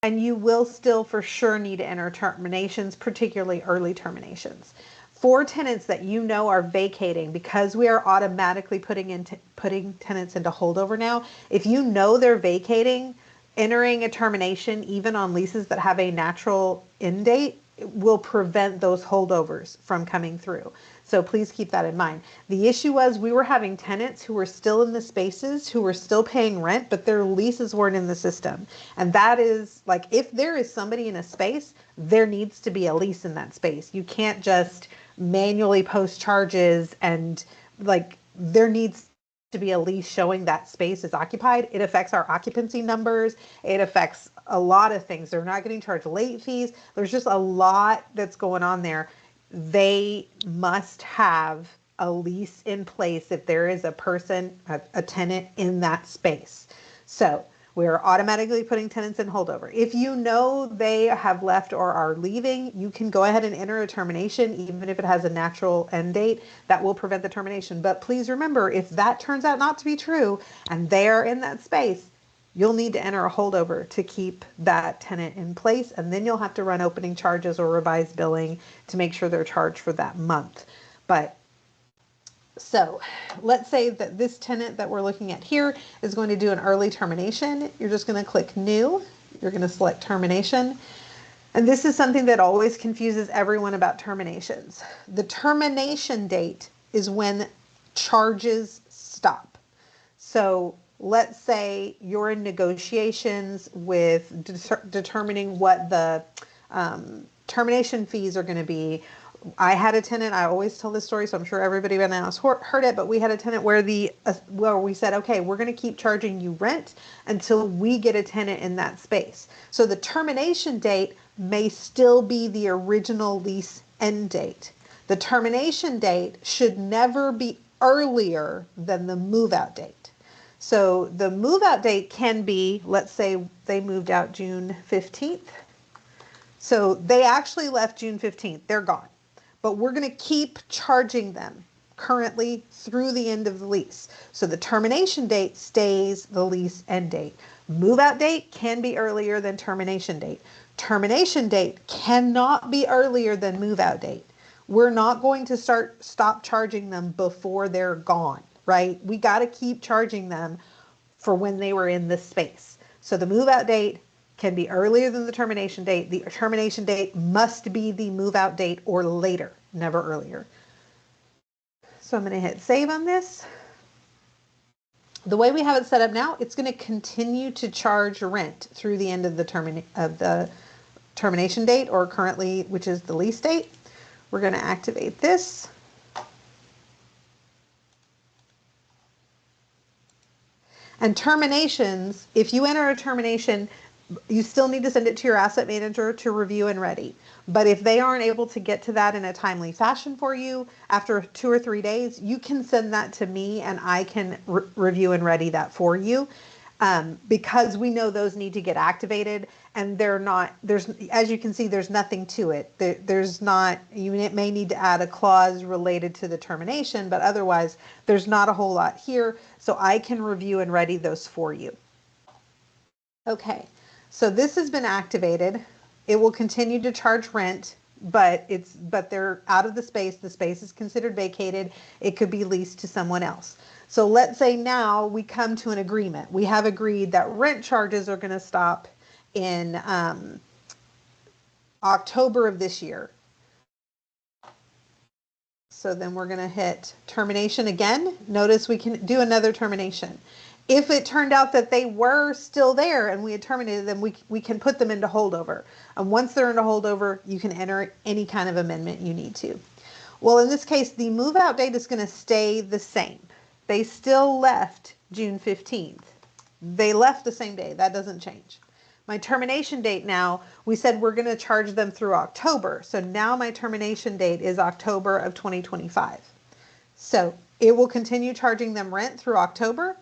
And you will still for sure need to enter terminations, particularly early terminations. For tenants that you know are vacating, because we are automatically putting tenants into holdover now, if you know they're vacating, entering a termination, even on leases that have a natural end date, will prevent those holdovers from coming through. So please keep that in mind. The issue was we were having tenants who were still in the spaces, who were still paying rent, but their leases weren't in the system. And that is like, if there is somebody in a space, there needs to be a lease in that space. You can't just manually post charges, and like, there needs to be a lease showing that space is occupied. It affects our occupancy numbers. It affects a lot of things. They're not getting charged late fees. There's just a lot that's going on there. They must have a lease in place if there is a person, a tenant in that space. So we are automatically putting tenants in holdover. If you know they have left or are leaving, you can go ahead and enter a termination, even if it has a natural end date. That will prevent the termination. But please remember, if that turns out not to be true and they are in that space, you'll need to enter a holdover to keep that tenant in place, and then you'll have to run opening charges or revised billing to make sure they're charged for that month. But so let's say that this tenant that we're looking at here is going to do an early termination. You're just going to click new. You're going to select termination. And this is something that always confuses everyone about terminations. The termination date is when charges stop. So let's say you're in negotiations with determining what the termination fees are going to be. I had a tenant, I always tell this story, so I'm sure everybody by now has heard it, but we had a tenant where we said, okay, we're going to keep charging you rent until we get a tenant in that space. So the termination date may still be the original lease end date. The termination date should never be earlier than the move out date. So the move out date can be, let's say they moved out June 15th. So they actually left June 15th, they're gone. But we're going to keep charging them currently through the end of the lease. So the termination date stays the lease end date. Move out date can be earlier than termination date. Termination date cannot be earlier than move out date. We're not going to stop charging them before they're gone, right? We got to keep charging them for when they were in the space. So the move out date can be earlier than the termination date. The termination date must be the move out date or later, never earlier. So I'm going to hit save on this. The way we have it set up now, it's going to continue to charge rent through the end of the termination date, or currently, which is the lease date. We're going to activate this. And terminations, if you enter a termination, you still need to send it to your asset manager to review and ready. But if they aren't able to get to that in a timely fashion for you, after 2 or 3 days, you can send that to me and I can review and ready that for you. Because we know those need to get activated, and they're not, as you can see, there's nothing to it. There's not, you may need to add a clause related to the termination, but otherwise there's not a whole lot here. So I can review and ready those for you. Okay. So this has been activated. It will continue to charge rent, but they're out of the space. The space is considered vacated. It could be leased to someone else. So let's say now we come to an agreement. We have agreed that rent charges are going to stop in October of this year. So then we're going to hit termination again. Notice we can do another termination. If it turned out that they were still there and we had terminated them, we can put them into holdover. And once they're into holdover, you can enter any kind of amendment you need to. Well, in this case, the move out date is going to stay the same. They still left June 15th. They left the same day. That doesn't change. My termination date now, we said we're going to charge them through October. So now my termination date is October of 2025. So it will continue charging them rent through October.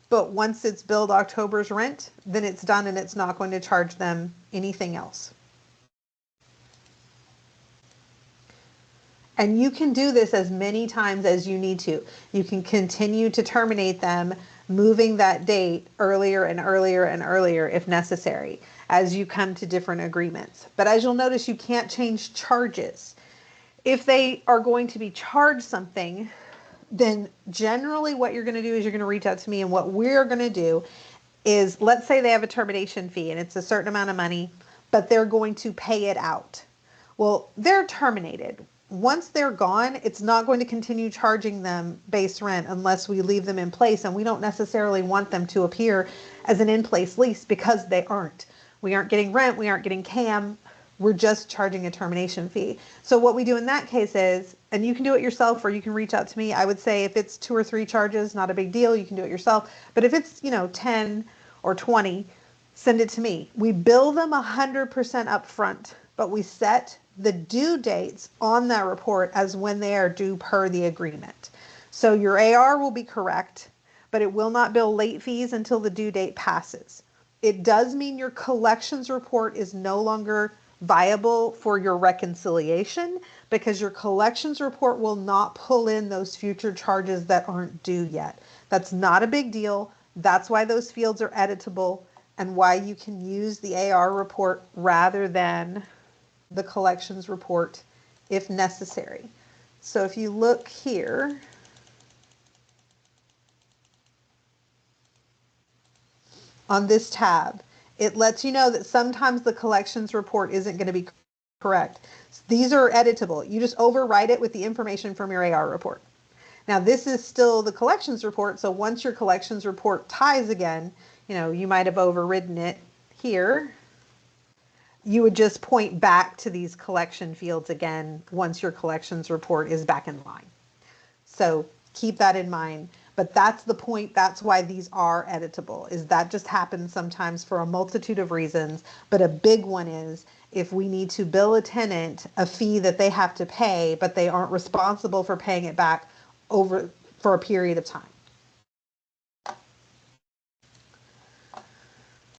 But once it's billed October's rent, then it's done and it's not going to charge them anything else. And you can do this as many times as you need to. You can continue to terminate them, moving that date earlier and earlier and earlier if necessary. as you come to different agreements. But as you'll notice, you can't change charges. If they are going to be charged something, then generally what you're going to do is you're going to reach out to me, and what we're going to do is, let's say they have a termination fee and it's a certain amount of money, but they're going to pay it out. Well, they're terminated. Once they're gone, it's not going to continue charging them base rent unless we leave them in place, and we don't necessarily want them to appear as an in-place lease because they aren't. We aren't getting rent, we aren't getting CAM, we're just charging a termination fee. So what we do in that case is, and you can do it yourself or you can reach out to me. I would say if it's 2 or 3 charges, not a big deal, you can do it yourself. But if it's, 10 or 20, send it to me. We bill them 100% up front, but we set the due dates on that report as when they are due per the agreement. So your AR will be correct, but it will not bill late fees until the due date passes. It does mean your collections report is no longer viable for your reconciliation, because your collections report will not pull in those future charges that aren't due yet. That's not a big deal. That's why those fields are editable and why you can use the AR report rather than the collections report if necessary. So if you look here, on this tab, it lets you know that sometimes the collections report isn't going to be correct. These are editable. You just overwrite it with the information from your AR report. Now this is still the collections report, so once your collections report ties again, you might have overridden it here. You would just point back to these collection fields again once your collections report is back in line. So keep that in mind. But that's the point. That's why these are editable, is that just happens sometimes for a multitude of reasons. But a big one is if we need to bill a tenant a fee that they have to pay, but they aren't responsible for paying it back over for a period of time.